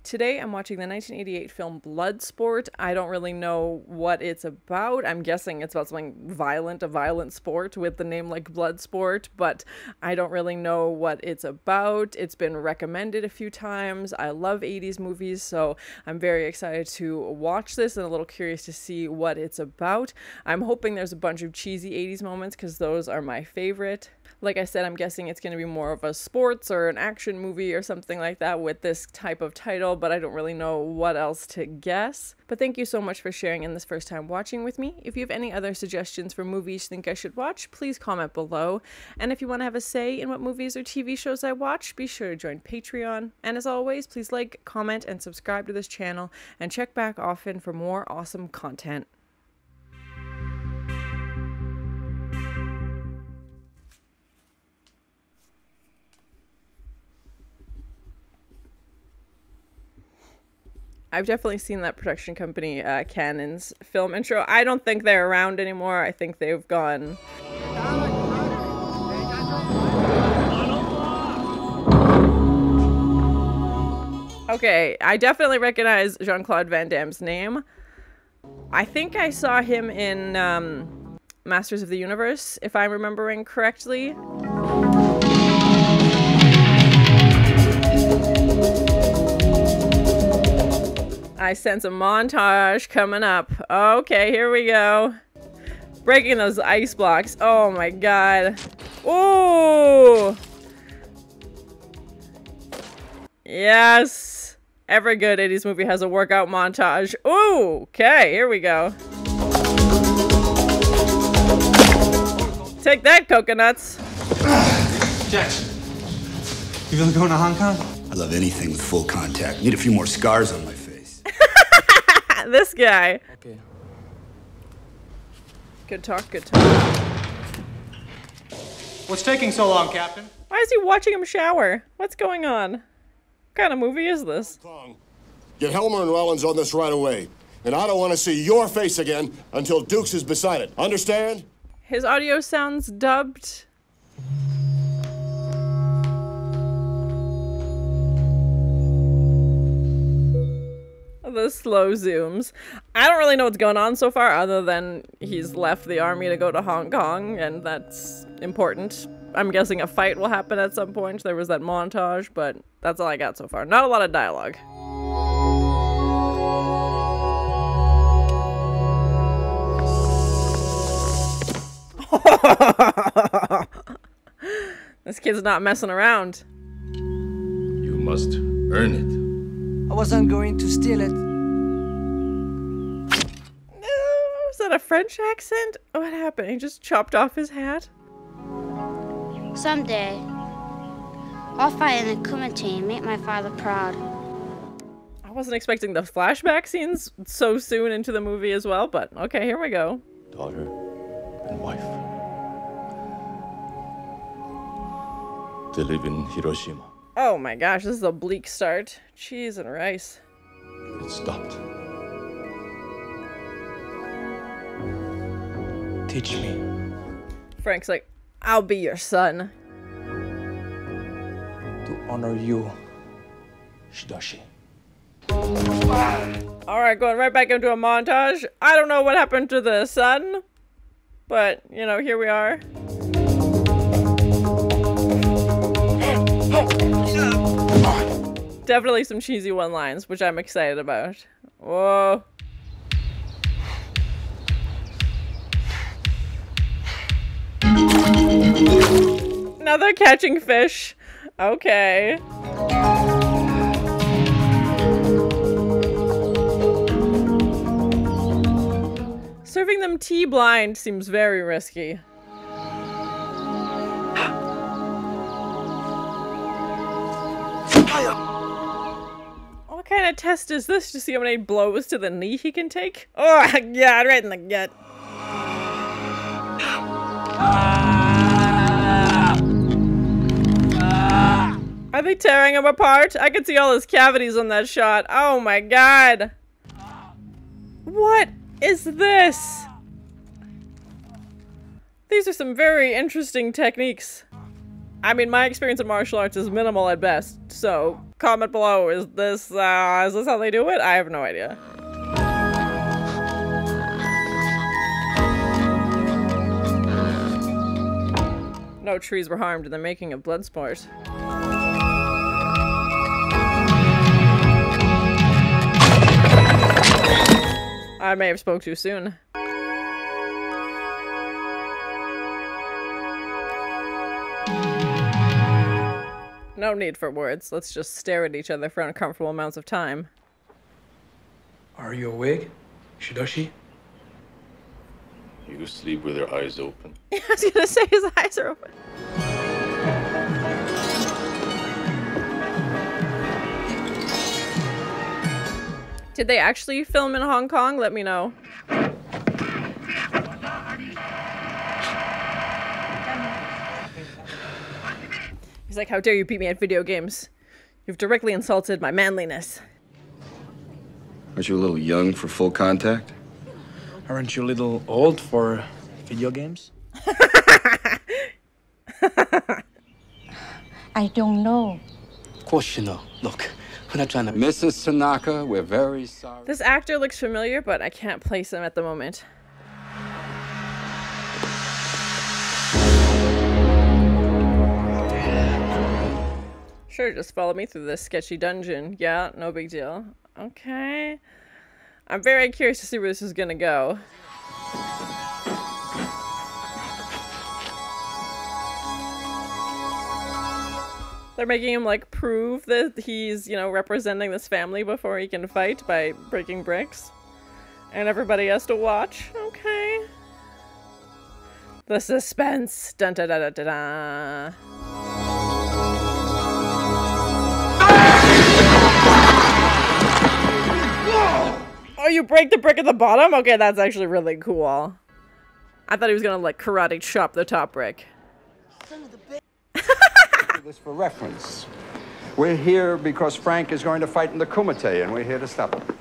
Today I'm watching the 1988 film Bloodsport. I don't really know what it's about. I'm guessing it's about something violent, a violent sport with the name like Bloodsport, but I don't really know what it's about. It's been recommended a few times. I love 80s movies, so I'm very excited to watch this and a little curious to see what it's about. I'm hoping there's a bunch of cheesy 80s moments because those are my favorite. Like I said, I'm guessing it's going to be more of a sports or an action movie or something like that with this type of title, but I don't really know what else to guess. But thank you so much for sharing in this first time watching with me. If you have any other suggestions for movies you think I should watch, please comment below. And if you want to have a say in what movies or TV shows I watch, be sure to join Patreon. And as always, please like, comment, and subscribe to this channel, and check back often for more awesome content. I've definitely seen that production company, Cannon's film intro. I don't think they're around anymore. I think they've gone. Okay, I definitely recognize Jean-Claude Van Damme's name. I think I saw him in Masters of the Universe, if I'm remembering correctly. I sense a montage coming up. Okay, here we go. Breaking those ice blocks. Oh my god. Ooh! Yes! Every good 80s movie has a workout montage. Ooh! Okay, here we go. Take that, coconuts! Jax, you feeling going to Hong Kong? I love anything with full contact. Need a few more scars on my face. This guy. Okay. Good talk, good talk. What's taking so long, Captain? Why is he watching him shower? What's going on? What kind of movie is this? Get Helmer and Rawlins on this right away. And I don't want to see your face again until Dux is beside it. Understand? His audio sounds dubbed. The slow zooms. I don't really know what's going on so far other than he's left the army to go to Hong Kong, and that's important. I'm guessing a fight will happen at some point. There was that montage, but that's all I got so far. Not a lot of dialogue. This kid's not messing around. You must earn it. I wasn't going to steal it. Was that a French accent? What happened? He just chopped off his hat? Someday, I'll fight in the Kuma team, make my father proud. I wasn't expecting the flashback scenes so soon into the movie as well, but okay, here we go. Daughter and wife. They live in Hiroshima. Oh my gosh, this is a bleak start. Cheese and rice. It stopped. Teach me. Frank's like, I'll be your son. To honor you, Shidashi. Alright, going right back into a montage. I don't know what happened to the son, but, you know, here we are. Definitely some cheesy one-lines, which I'm excited about. Whoa. Now they're catching fish. Okay. Serving them tea blind seems very risky. What kind of test is this to see how many blows to the knee he can take? Oh, yeah, right in the gut. Are they tearing him apart? I can see all his cavities on that shot. Oh my god. What is this? These are some very interesting techniques. I mean, my experience in martial arts is minimal at best, so comment below. Is this how they do it? I have no idea. No trees were harmed in the making of Bloodsport. I may have spoke too soon. No need for words. Let's just stare at each other for uncomfortable amounts of time. Are you awake, Shidoshi? You sleep with your eyes open. I was gonna say his eyes are open. Did they actually film in Hong Kong? Let me know. He's like, how dare you beat me at video games? You've directly insulted my manliness. Aren't you a little young for full contact? Aren't you a little old for video games? I don't know. Of course you know. Look, we're not trying to... Mrs. Tanaka, we're very sorry. This actor looks familiar, but I can't place him at the moment. Sure, just follow me through this sketchy dungeon. Yeah, no big deal. Okay. I'm very curious to see where this is gonna go. They're making him, like, prove that he's, you know, representing this family before he can fight by breaking bricks. And everybody has to watch. Okay. The suspense. Dun da da da da da. Oh, you break the brick at the bottom? Okay, that's actually really cool. I thought he was gonna, like, karate chop the top brick. This for reference. We're here because Frank is going to fight in the Kumite, and we're here to stop him.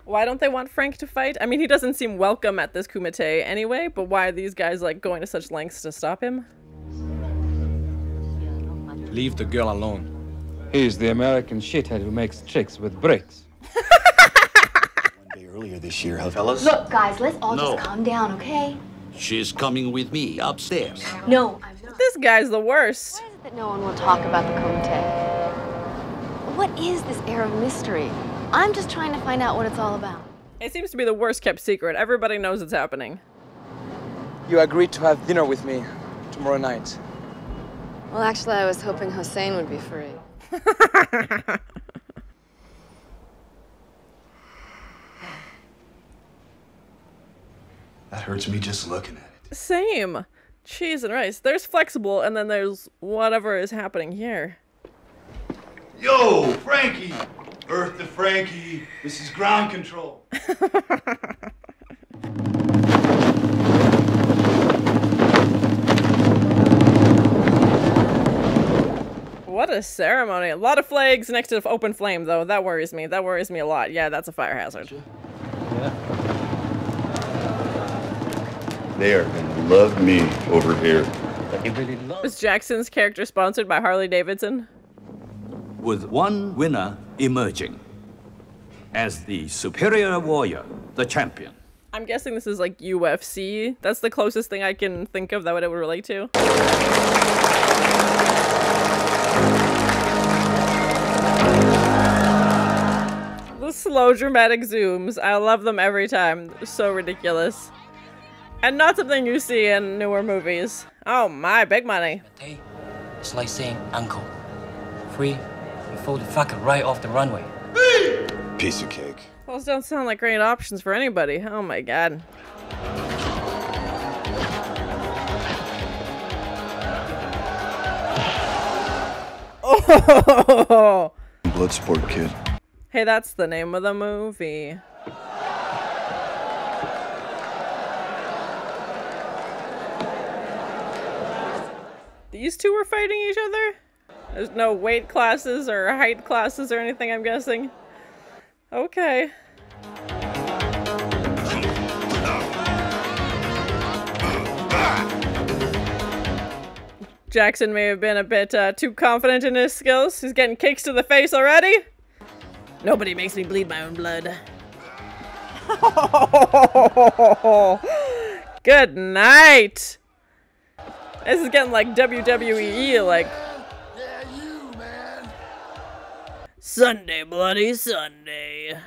Why don't they want Frank to fight? I mean, he doesn't seem welcome at this Kumite anyway, but why are these guys, like, going to such lengths to stop him? Leave the girl alone. He's the American shithead who makes tricks with bricks. One day earlier this year, fellas. Look, guys, let's all just calm down, okay? She's coming with me upstairs. No, I'm not. This guy's the worst. Why is it that no one will talk about the Kumite? What is this air of mystery? I'm just trying to find out what it's all about. It seems to be the worst kept secret. Everybody knows it's happening. You agreed to have dinner with me tomorrow night. Well, actually, I was hoping Hossein would be free. That hurts me just looking at it. Same. Cheese and rice. There's flexible, and then there's whatever is happening here. Yo, Frankie! Earth to Frankie. This is ground control. What a ceremony. A lot of flags next to open flame, though. That worries me. That worries me a lot. Yeah, that's a fire hazard. Yeah. They are gonna love me over here. Was Jackson's character sponsored by Harley Davidson? With one winner emerging as the superior warrior, the champion. I'm guessing this is like UFC. That's the closest thing I can think of that it would relate to. The slow dramatic zooms. I love them every time. They're so ridiculous. And not something you see in newer movies. Oh my, big money. It's like saying uncle. Free, you fold the fucker right off the runway. Piece of cake. Those don't sound like great options for anybody. Oh my god. Oh! Bloodsport, kid. Hey, that's the name of the movie. These two were fighting each other? There's no weight classes or height classes or anything, I'm guessing. Okay. Jackson may have been a bit too confident in his skills. He's getting kicks to the face already. Nobody makes me bleed my own blood. Good night. This is getting like WWE, like. Sunday, bloody Sunday.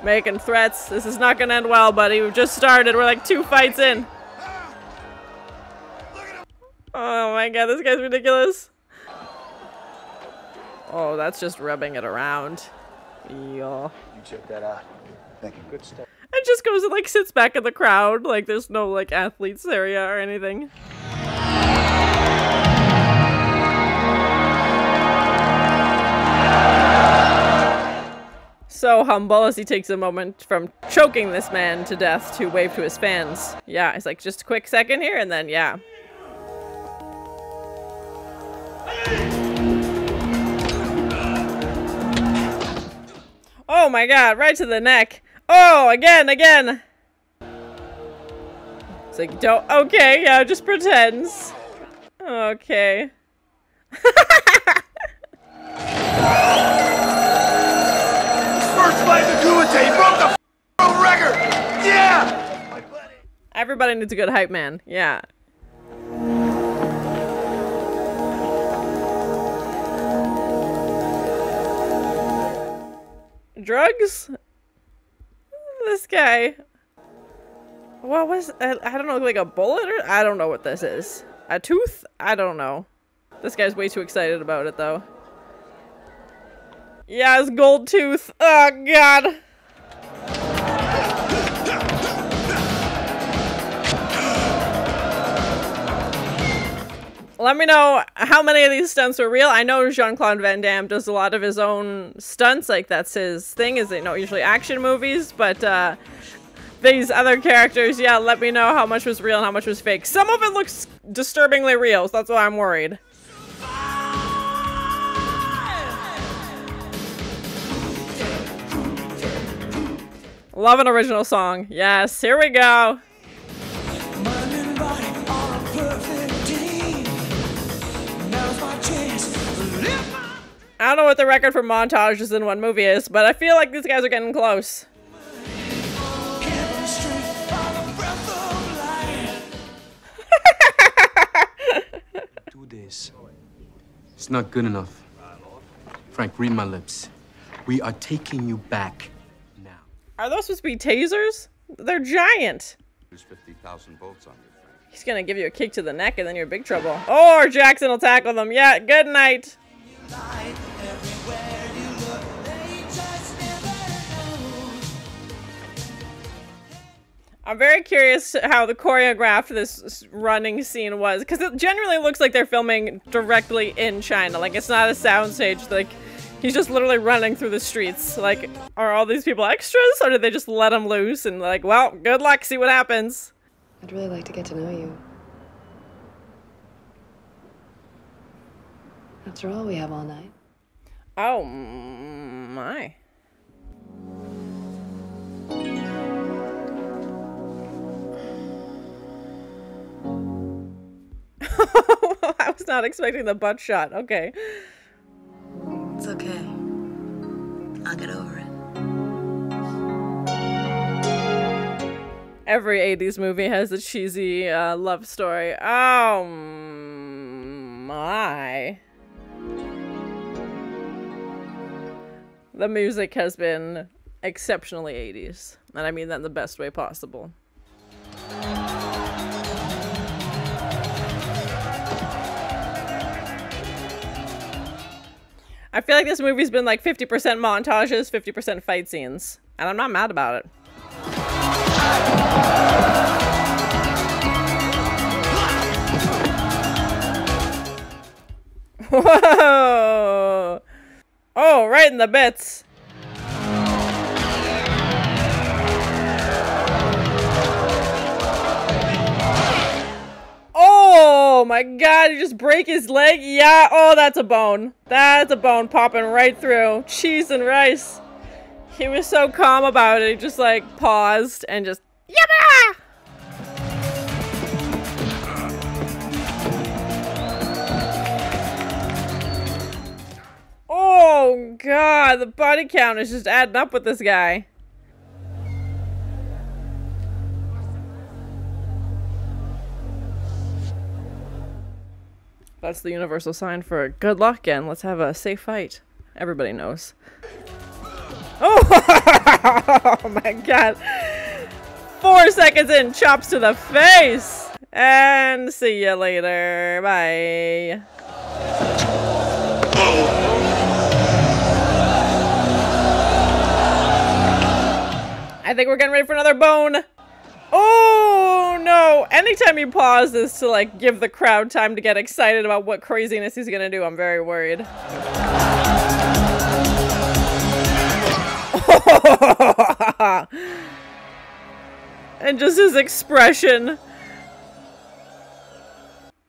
Making threats. This is not gonna end well, buddy. We've just started. We're like 2 fights in. Oh my god, this guy's ridiculous. Oh, that's just rubbing it around. Yeah. You check that out. Thank you. Good stuff. And just goes and like sits back in the crowd. Like there's no like athletes area or anything. So humble as he takes a moment from choking this man to death to wave to his fans. Yeah, it's like just a quick second here and then yeah. Oh my god, right to the neck. Oh, again. It's like, don't, okay, yeah, just pretends. Okay. First fight in the Kumite, broke the world record! Yeah! Everybody needs a good hype man, yeah. Drugs? This guy. What was, I don't know, like a bullet or, I don't know what this is. A tooth? I don't know. This guy's way too excited about it though. Yeah, his gold tooth. Oh god. Let me know how many of these stunts were real. I know Jean-Claude Van Damme does a lot of his own stunts, like that's his thing, is they know usually action movies, but these other characters, yeah, let me know how much was real and how much was fake. Some of it looks disturbingly real, so that's why I'm worried. Love an original song. Yes, here we go. I don't know what the record for montages in one movie is, but I feel like these guys are getting close. Do this. It's not good enough. Frank, read my lips. We are taking you back now. Are those supposed to be tasers? They're giant. There's 50,000 volts on you, Frank. He's gonna give you a kick to the neck and then you're in big trouble. Or Jackson will tackle them. Yeah, good night. I'm very curious how the choreographed this running scene was, because it genuinely looks like they're filming directly in China. Like, it's not a soundstage. Like, he's just literally running through the streets. Like, are all these people extras, or did they just let him loose and like, well, good luck, see what happens? I'd really like to get to know you. After all, we have all night. Oh, my. I was not expecting the butt shot. Okay. It's okay. I'll get over it. Every 80s movie has a cheesy love story. Oh, my. The music has been exceptionally 80s. And I mean that in the best way possible. I feel like this movie's been like 50% montages, 50% fight scenes. And I'm not mad about it. Whoa! Oh, right in the bits. Oh my god, you just break his leg? Yeah, oh, that's a bone. That's a bone popping right through. Cheese and rice. He was so calm about it, he just like paused and just, yabba! Oh, God. The body count is just adding up with this guy. That's the universal sign for good luck and let's have a safe fight. Everybody knows. Oh, oh my God. 4 seconds in, chops to the face. And see you later. Bye. I think we're getting ready for another bone. Oh no! Anytime you pause this to like give the crowd time to get excited about what craziness he's gonna do, I'm very worried. And just his expression.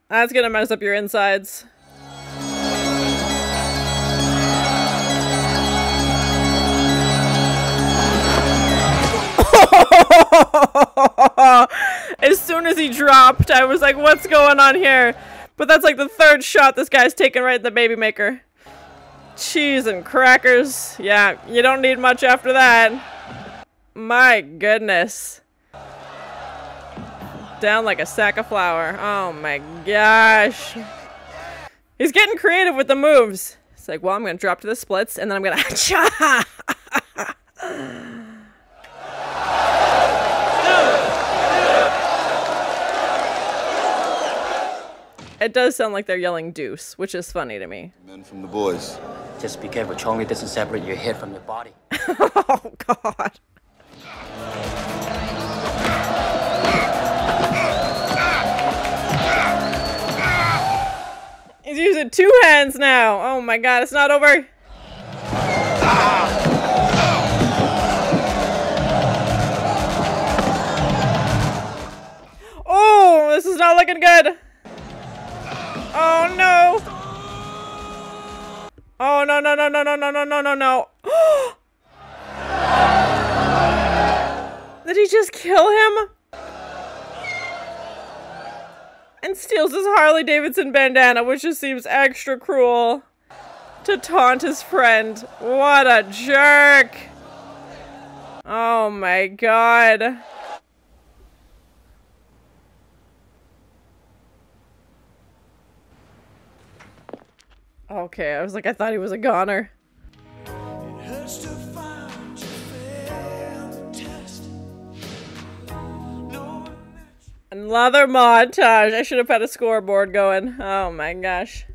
That's gonna mess up your insides. As soon as he dropped, I was like, what's going on here? But that's like the third shot this guy's taken right at the baby maker. Cheese and crackers. Yeah, you don't need much after that. My goodness. Down like a sack of flour. Oh my gosh. He's getting creative with the moves. It's like, well, I'm gonna drop to the splits and then I'm gonna cha. It does sound like they're yelling deuce, which is funny to me. Men from the boys. Just be careful, Chong. It doesn't separate your head from your body. Oh, God. He's using 2 hands now. Oh my God, it's not over. Oh, this is not looking good. Oh no! Oh no no no no no no no no no no! Did he just kill him? And steals his Harley Davidson bandana, which just seems extra cruel. To taunt his friend. What a jerk! Oh my God. Okay, I was like, I thought he was a goner. Another montage. I should have had a scoreboard going. Oh my gosh.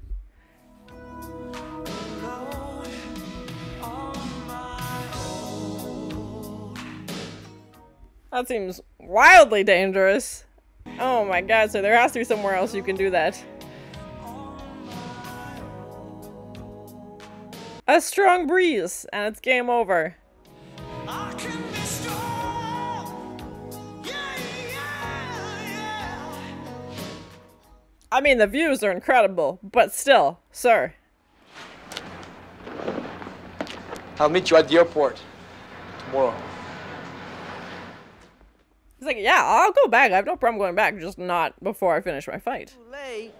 That seems wildly dangerous. Oh my God, so there has to be somewhere else you can do that. A strong breeze, and it's game over. I mean, the views are incredible, but still, sir. I'll meet you at the airport tomorrow. He's like, yeah, I'll go back. I have no problem going back, just not before I finish my fight. Too late.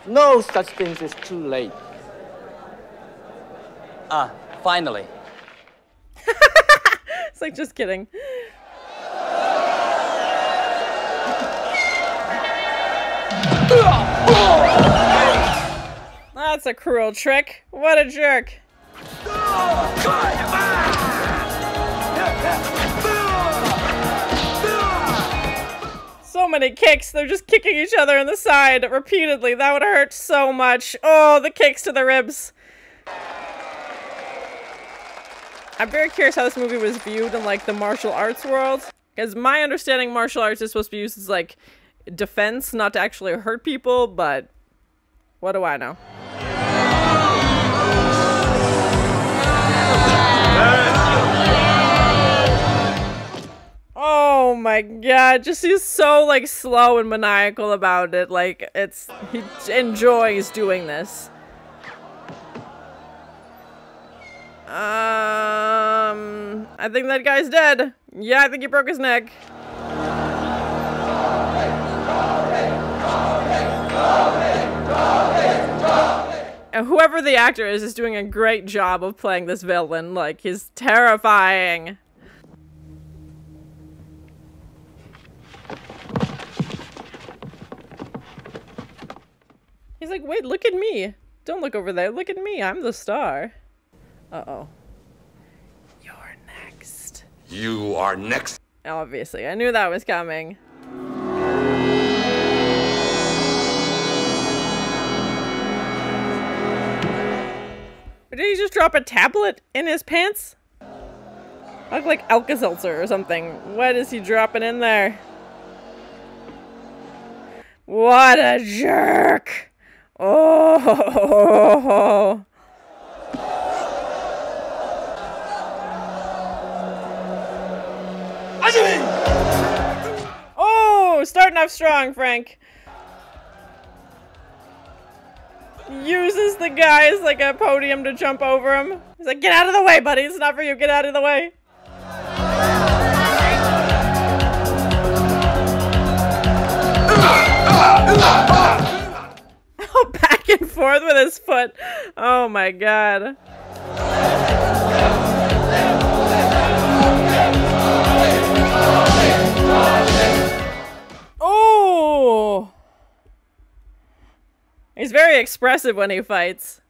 No such things as too late. Ah, finally. It's like, just kidding. That's a cruel trick. What a jerk. So many kicks. They're just kicking each other in the side repeatedly. That would hurt so much. Oh, the kicks to the ribs. I'm very curious how this movie was viewed in, like, the martial arts world. Because my understanding, martial arts is supposed to be used as, like, defense, not to actually hurt people, but what do I know? Oh my God, just he's so, like, slow and maniacal about it. Like, he enjoys doing this. I think that guy's dead. Yeah, I think he broke his neck. whoever the actor is doing a great job of playing this villain. Like, he's terrifying. He's like, wait, look at me. Don't look over there. Look at me. I'm the star. Uh-oh. You're next. You are next. Obviously. I knew that was coming. Did he just drop a tablet in his pants? Look like Alka-Seltzer or something. What is he dropping in there? What a jerk! Oh! Oh! Starting off strong, Frank. Uses the guy as like a podium to jump over him. He's like, get out of the way, buddy. It's not for you. Get out of the way. Oh, back and forth with his foot. Oh my god. Oh! He's very expressive when he fights.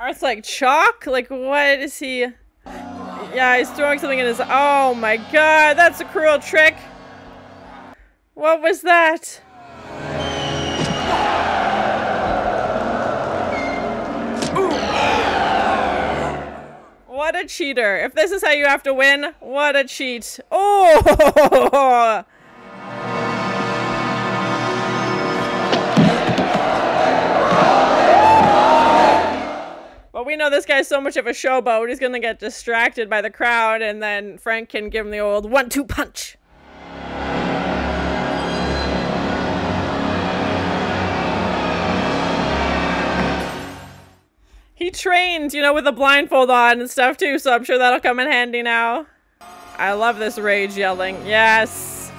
It's like chalk? Like, what is he? Yeah, he's throwing something in his... Oh my god, that's a cruel trick. What was that? What a cheater. If this is how you have to win, what a cheat. Oh! But we know this guy's so much of a showboat, he's gonna get distracted by the crowd, and then Frank can give him the old 1-2 punch. He trained, you know, with a blindfold on and stuff too, so I'm sure that'll come in handy now. I love this rage yelling. Yes!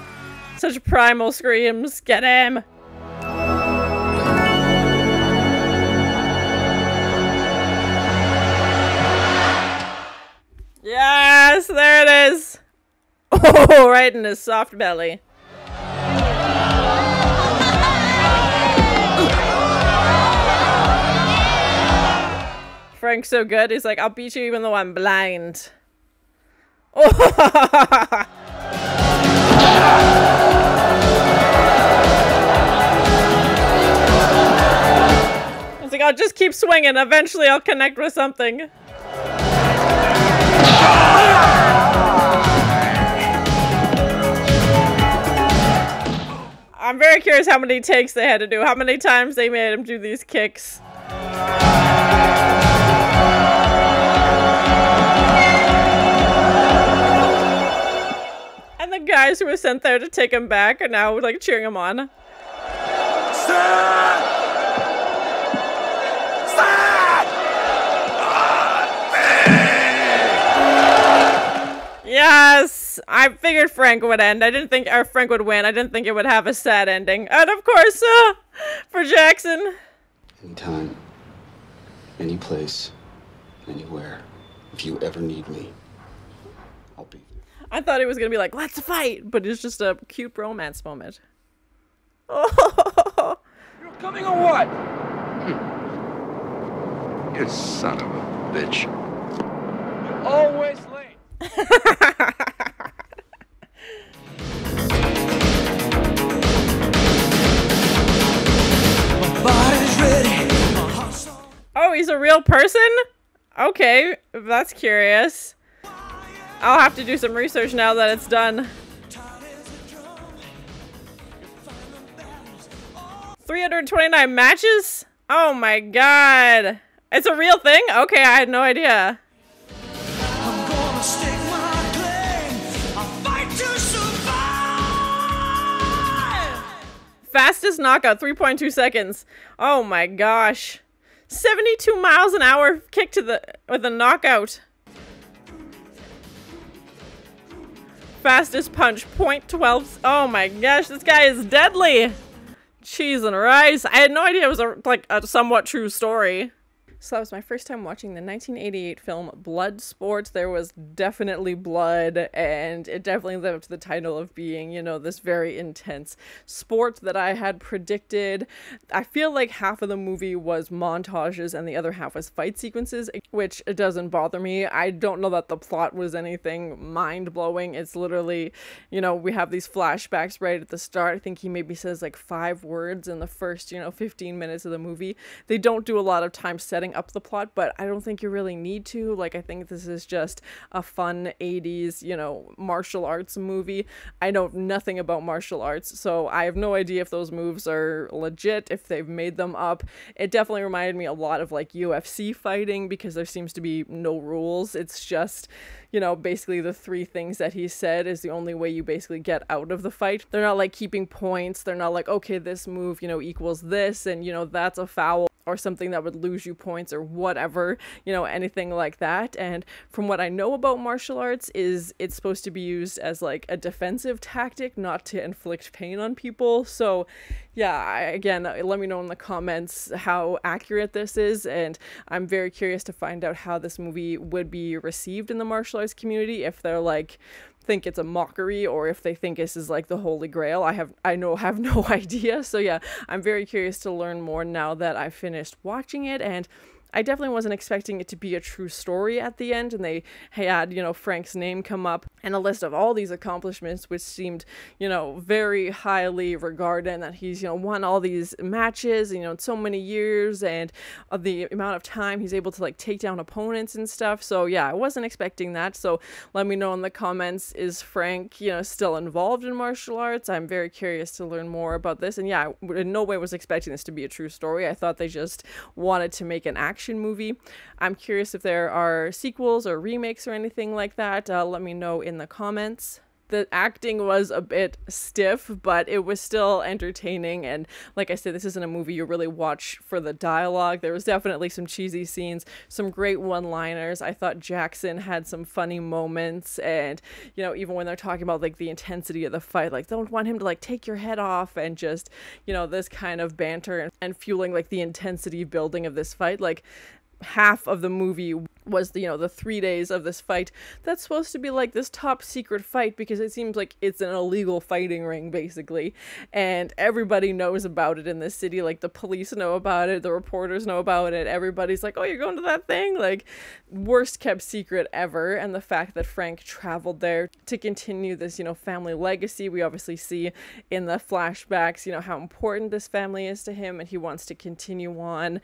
Such primal screams. Get him! Yes! There it is! Oh, right in his soft belly. Frank's so good, he's like, I'll beat you even though I'm blind. Oh. He's like, I'll just keep swinging, eventually I'll connect with something. I'm very curious how many takes they had to do, how many times they made him do these kicks. And the guys who were sent there to take him back are now like cheering him on. Stand! Stand! Yes! I figured Frank would end. I didn't think Frank would win. I didn't think it would have a sad ending. And of course, for Jackson. Anytime, any place, anywhere. If you ever need me, I'll be there. I thought he was gonna be like, let's fight! But it's just a cute romance moment. Oh! You're coming or what? You son of a bitch. You're always late. Oh, he's a real person? Okay, that's curious. I'll have to do some research now that it's done. 329 matches? Oh my god. It's a real thing? Okay, I had no idea. I'm gonna stake my claim. I'll fight to survive. Fastest knockout, 3.2 seconds. Oh my gosh. 72 miles an hour kick with a knockout. Fastest punch, 0.12. Oh my gosh, this guy is deadly. Cheese and rice. I had no idea it was a somewhat true story. So that was my first time watching the 1988 film Bloodsport. There was definitely blood, and it definitely lived up to the title of being, you know, this very intense sport that I had predicted. I feel like half of the movie was montages and the other half was fight sequences, which it doesn't bother me. I don't know that the plot was anything mind-blowing. It's literally, you know, we have these flashbacks right at the start. I think he maybe says like 5 words in the first, 15 minutes of the movie. They don't do a lot of time setting up the plot, but I don't think you really need to. Like, I think this is just a fun 80s, martial arts movie. I know nothing about martial arts, so I have no idea if those moves are legit, if they've made them up. It definitely reminded me a lot of like UFC fighting, because there seems to be no rules. It's just, basically the 3 things that he said is the only way you basically get out of the fight. They're not like keeping points. They're not like, okay, this move, equals this, and that's a foul or something that would lose you points or whatever, anything like that. And from what I know about martial arts is it's supposed to be used as like a defensive tactic, not to inflict pain on people. So yeah, again, let me know in the comments how accurate this is, and I'm very curious to find out how this movie would be received in the martial arts community, if they're like think it's a mockery or if they think this is like the holy grail. I have no idea. So yeah, I'm very curious to learn more now that I've finished watching it. And I definitely wasn't expecting it to be a true story at the end, and they had, Frank's name come up and a list of all these accomplishments, which seemed, very highly regarded, and that he's, won all these matches, in so many years, and the amount of time he's able to like take down opponents and stuff. So yeah, I wasn't expecting that. So let me know in the comments, is Frank, still involved in martial arts? I'm very curious to learn more about this. And yeah, I in no way was expecting this to be a true story. I thought they just wanted to make an action movie. I'm curious if there are sequels or remakes or anything like that. Let me know in the comments. The acting was a bit stiff, but it was still entertaining. And like I said, this isn't a movie you really watch for the dialogue. There was definitely some cheesy scenes, some great one-liners. I thought Jackson had some funny moments, and even when they're talking about like the intensity of the fight, like don't want him to like take your head off, and just this kind of banter and fueling like the intensity building of this fight. Like half of the movie was the 3 days of this fight that's supposed to be like this top secret fight, because it seems like it's an illegal fighting ring basically, and everybody knows about it in this city. Like the police know about it, the reporters know about it, everybody's like, oh, you're going to that thing? Like, worst kept secret ever. And the fact that Frank traveled there to continue this family legacy, we obviously see in the flashbacks how important this family is to him, and he wants to continue on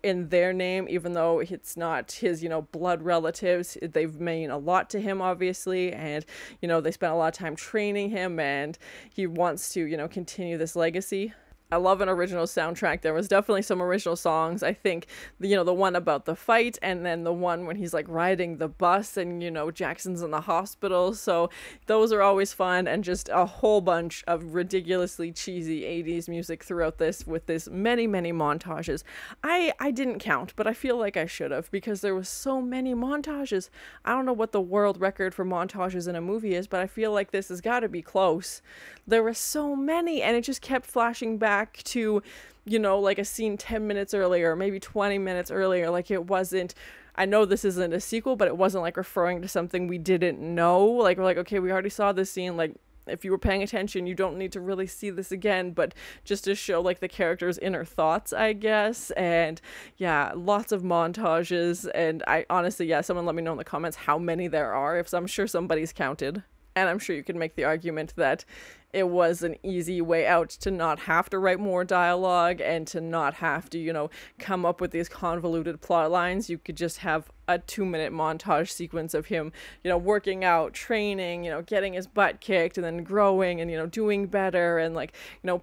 in their name, even though it's not his blood relatives. They've meant a lot to him, obviously, and they spent a lot of time training him, and he wants to continue this legacy. I love an original soundtrack. There was definitely some original songs. I think the one about the fight, and then the one when he's like riding the bus and Jackson's in the hospital. So those are always fun, and just a whole bunch of ridiculously cheesy 80s music throughout this, with this many montages. I didn't count, but I feel like I should have, because there was so many montages. I don't know what the world record for montages in a movie is, but I feel like this has got to be close. There were so many, and it just kept flashing back to like a scene 10 minutes earlier, maybe 20 minutes earlier. Like, it wasn't, I know this isn't a sequel, but it wasn't like referring to something we didn't know. Like, we're like, okay, we already saw this scene. Like, if you were paying attention, you don't need to really see this again, but just to show like the character's inner thoughts, I guess. And yeah, lots of montages. And I honestly, yeah, someone let me know in the comments how many there are, if I'm sure somebody's counted. And I'm sure you can make the argument that it was an easy way out to not have to write more dialogue, and to not have to, come up with these convoluted plot lines. You could just have a 2-minute montage sequence of him, working out, training, getting his butt kicked, and then growing and, doing better, and like,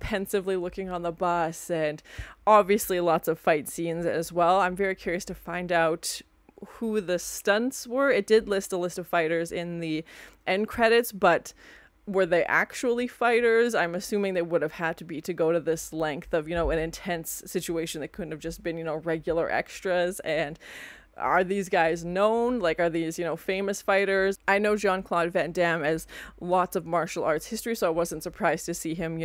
pensively looking on the bus, and obviously lots of fight scenes as well. I'm very curious to find out who the stunts were. It did list a list of fighters in the end credits, but were they actually fighters? I'm assuming they would have had to be to go to this length of, an intense situation that couldn't have just been, regular extras. And are these guys known? Like, are these, famous fighters? I know Jean-Claude Van Damme has lots of martial arts history, so I wasn't surprised to see him,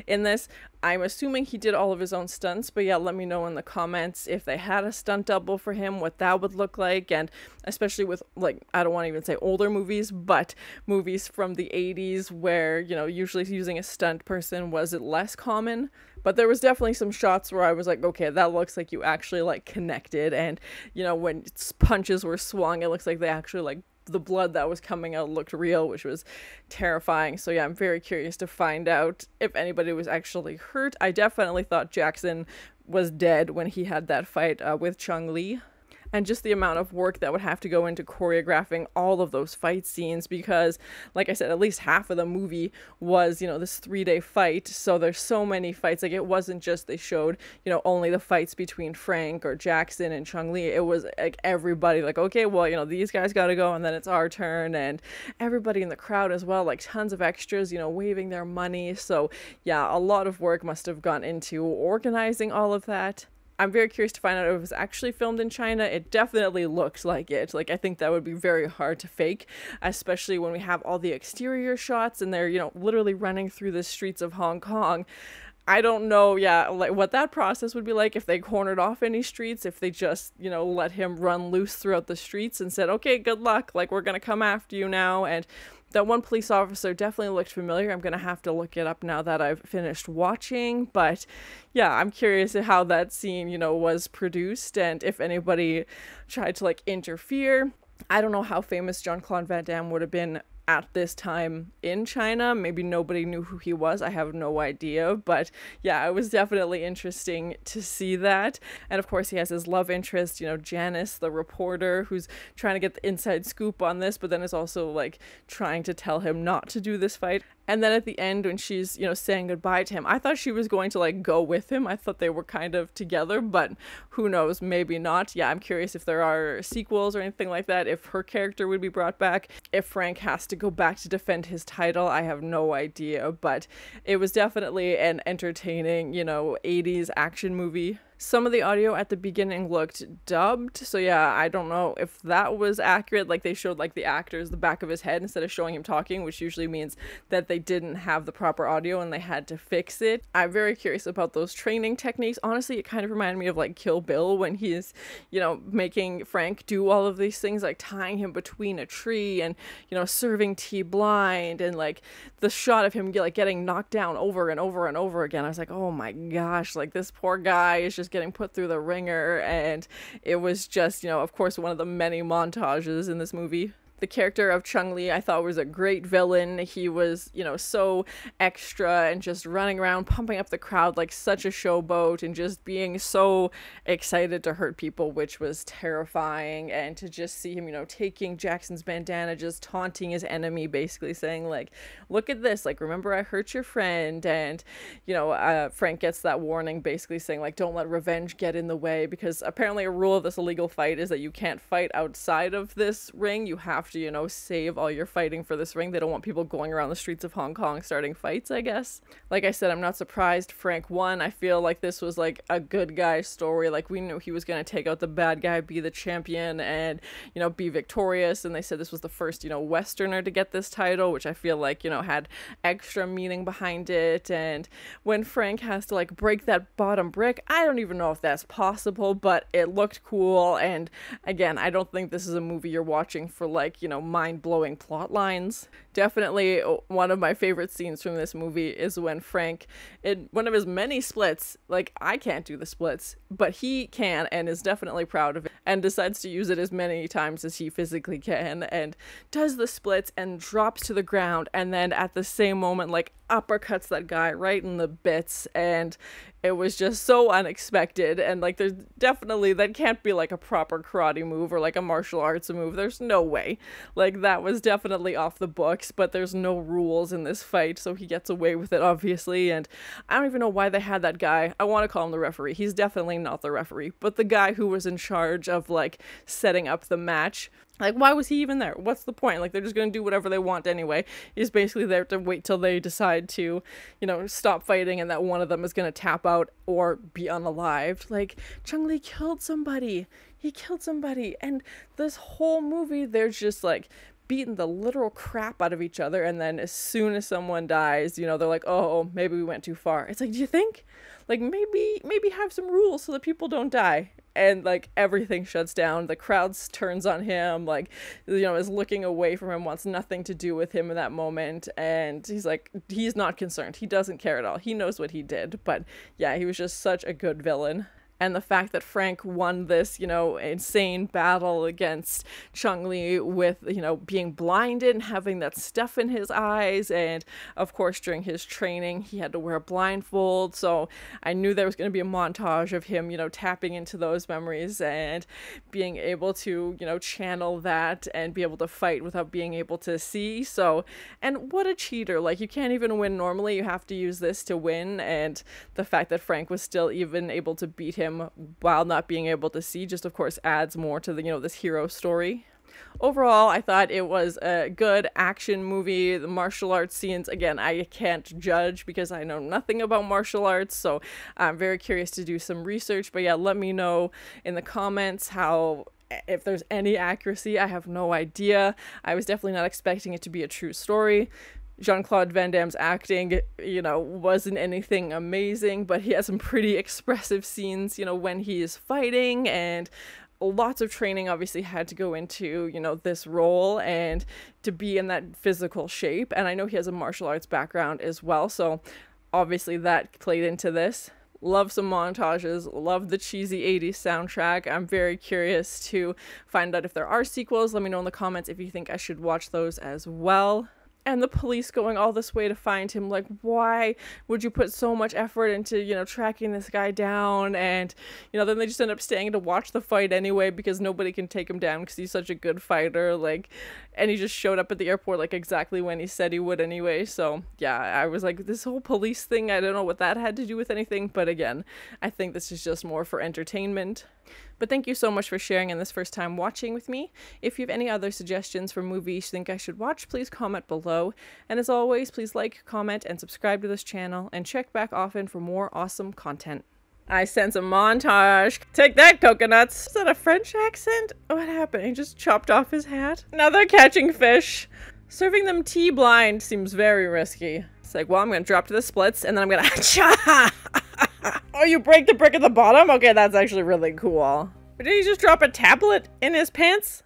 in this. I'm assuming he did all of his own stunts, but yeah, let me know in the comments if they had a stunt double for him, what that would look like. And especially with, like, I don't want to even say older movies, but movies from the 80s where, usually using a stunt person was it less common. But there was definitely some shots where I was like, okay, that looks like you actually, like, connected. And, when punches were swung, it looks like they actually, like, the blood that was coming out looked real, which was terrifying. So, yeah, I'm very curious to find out if anybody was actually hurt. I definitely thought Jackson was dead when he had that fight with Chung-Li. And just the amount of work that would have to go into choreographing all of those fight scenes, because, like I said, at least half of the movie was, this 3-day fight. So there's so many fights. Like, it wasn't just they showed, only the fights between Frank or Jackson and Chung-Li. It was like everybody, like, okay, well, these guys got to go and then it's our turn. And everybody in the crowd as well, like tons of extras, waving their money. So yeah, a lot of work must have gone into organizing all of that. I'm very curious to find out if it was actually filmed in China. It definitely looked like it. Like, I think that would be very hard to fake, especially when we have all the exterior shots and they're, literally running through the streets of Hong Kong. I don't know, yeah, like what that process would be like, if they cornered off any streets, if they just, let him run loose throughout the streets and said, okay, good luck, like, we're gonna come after you now. And that one police officer definitely looked familiar. I'm gonna have to look it up now that I've finished watching. But yeah, I'm curious how that scene, was produced and if anybody tried to, like, interfere. I don't know how famous Jean-Claude Van Damme would have been at this time in China. Maybe nobody knew who he was. I have no idea. But yeah, it was definitely interesting to see that. And of course, he has his love interest, Janice, the reporter, who's trying to get the inside scoop on this, but then is also, like, trying to tell him not to do this fight. And then at the end, when she's, saying goodbye to him, I thought she was going to, like, go with him. I thought they were kind of together, but who knows, maybe not. Yeah, I'm curious if there are sequels or anything like that, if her character would be brought back, if Frank has to go back to defend his title. I have no idea, but it was definitely an entertaining, 80s action movie. Some of the audio at the beginning looked dubbed, so yeah, I don't know if that was accurate. Like, they showed, like, the actors the back of his head instead of showing him talking, which usually means that they didn't have the proper audio and they had to fix it. I'm very curious about those training techniques. Honestly, it kind of reminded me of, like, Kill Bill, when he's, making Frank do all of these things, like tying him between a tree and, serving tea blind, and, like, the shot of him, like, getting knocked down over and over and over again. I was like, oh my gosh, like, this poor guy is just getting put through the ringer. And it was just, of course, one of the many montages in this movie. The character of Chung-Li, I thought, was a great villain. He was, so extra and just running around, pumping up the crowd like such a showboat, and just being so excited to hurt people, which was terrifying. And to just see him, taking Jackson's bandana, just taunting his enemy, basically saying, like, look at this, like, remember I hurt your friend. And, Frank gets that warning, basically saying, like, don't let revenge get in the way, because apparently a rule of this illegal fight is that you can't fight outside of this ring. You have to, save all your fighting for this ring. They don't want people going around the streets of Hong Kong starting fights, I guess. Like I said, I'm not surprised Frank won. I feel like this was, like, a good guy story. Like, we knew he was going to take out the bad guy, be the champion, and, be victorious. And they said this was the first, Westerner to get this title, which I feel like, had extra meaning behind it. And when Frank has to, like, break that bottom brick, I don't even know if that's possible, but it looked cool. And again, I don't think this is a movie you're watching for, like, mind-blowing plot lines. Definitely one of my favorite scenes from this movie is when Frank, in one of his many splits, like, I can't do the splits, but he can and is definitely proud of it, and decides to use it as many times as he physically can, and does the splits and drops to the ground, and then at the same moment, like, uppercuts that guy right in the bits. And it was just so unexpected. And, like, there's definitely, that can't be, like, a proper karate move or, like, a martial arts move. There's no way. Like, that was definitely off the books. kicks, but there's no rules in this fight, so he gets away with it, obviously. And I don't even know why they had that guy. I want to call him the referee. He's definitely not the referee, but the guy who was in charge of, like, setting up the match. Like, why was he even there? What's the point? Like, they're just gonna do whatever they want anyway. He's basically there to wait till they decide to, you know, stop fighting and that one of them is gonna tap out or be unalived. Like, Chung-Li killed somebody. He killed somebody. And this whole movie, they're just, like, beating the literal crap out of each other, and then as soon as someone dies, you know, they're like, oh, maybe we went too far. It's like, do you think? Like, maybe have some rules so that people don't die. And, like, everything shuts down. The crowd turns on him, like, you know, is looking away from him, wants nothing to do with him in that moment. And he's like, he's not concerned. He doesn't care at all. He knows what he did. But, yeah, he was just such a good villain. And the fact that Frank won this, you know, insane battle against Chung-Li with, you know, being blinded and having that stuff in his eyes. And, of course, during his training, he had to wear a blindfold. So I knew there was going to be a montage of him, you know, tapping into those memories and being able to, you know, channel that and be able to fight without being able to see. So, and what a cheater. Like, you can't even win normally. You have to use this to win. And the fact that Frank was still even able to beat him while not being able to see just, of course, adds more to the, you know, this hero story. Overall, I thought it was a good action movie. The martial arts scenes, again, I can't judge because I know nothing about martial arts, so I'm very curious to do some research. But yeah, let me know in the comments how, if there's any accuracy. I have no idea. I was definitely not expecting it to be a true story. Jean-Claude Van Damme's acting, you know, wasn't anything amazing, but he has some pretty expressive scenes, you know, when he is fighting, and lots of training obviously had to go into, you know, this role and to be in that physical shape. And I know he has a martial arts background as well, so obviously that played into this. Love some montages, love the cheesy 80s soundtrack. I'm very curious to find out if there are sequels. Let me know in the comments if you think I should watch those as well. And the police going all this way to find him, like, why would you put so much effort into, you know, tracking this guy down? And, you know, then they just end up staying to watch the fight anyway because nobody can take him down because he's such a good fighter, like, and he just showed up at the airport, like, exactly when he said he would anyway. So, yeah, I was like, this whole police thing, I don't know what that had to do with anything, but again, I think this is just more for entertainment. But thank you so much for sharing in this first time watching with me. If you have any other suggestions for movies you think I should watch, please comment below. And as always, please like, comment, and subscribe to this channel, and check back often for more awesome content. I sense a montage. Take that, coconuts. Is that a French accent? What happened? He just chopped off his hat? Now they're catching fish. Serving them tea blind seems very risky. It's like, well, I'm gonna drop to the splits, and then I'm gonna Oh, you break the brick at the bottom? Okay, that's actually really cool. But did he just drop a tablet in his pants?